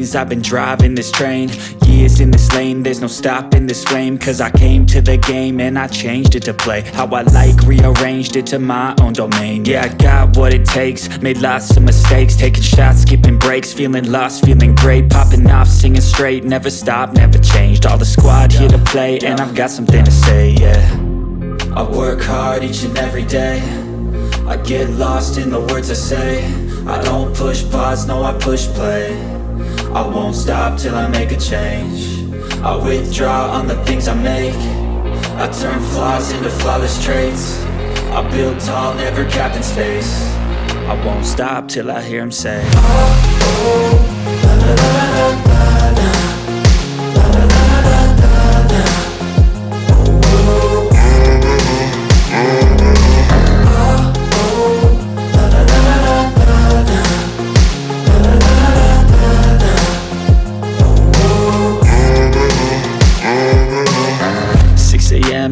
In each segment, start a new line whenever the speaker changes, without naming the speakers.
days I've been driving this train, years in this lane, there's no stopping this flame. Cause I came to the game and I changed it to play how I like, rearranged it to my own domain. Yeah, I got what it takes, made lots of mistakes, taking shots, skipping breaks, feeling lost, feeling great, popping off, singing straight, never stopped, never changed. All the squad here to play, and I've got something to say, yeah. I work hard each and every day, I get lost in the words I say. I don't push pause, no, I push play. I won't stop till I make a change. I withdraw on the things I make. I turn flaws into flawless traits. I build tall, never capped in space. I won't stop till I hear him say, oh, oh, la la la la la la, la la la la la la, oh, oh,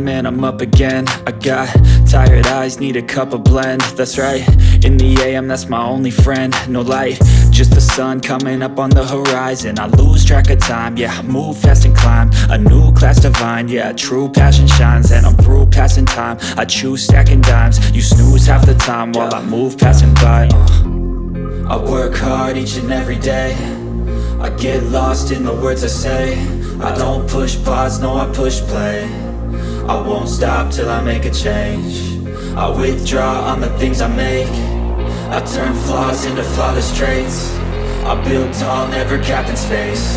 and I'm up again. I got tired eyes, need a cup of blend. That's right, in the AM, that's my only friend. No light, just the sun coming up on the horizon. I lose track of time, yeah, I move fast and climb a new class divine, yeah, true passion shines. And I'm through passing time, I choose stacking dimes. You snooze half the time while I move passing by. I work hard each and every day, I get lost in the words I say. I don't push pause, no, I push play. I won't stop till I make a change. I withdraw on the things I make. I turn flaws into flawless traits. I build tall, never capped in space.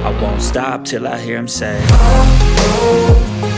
I won't stop till I hear him say, oh, oh.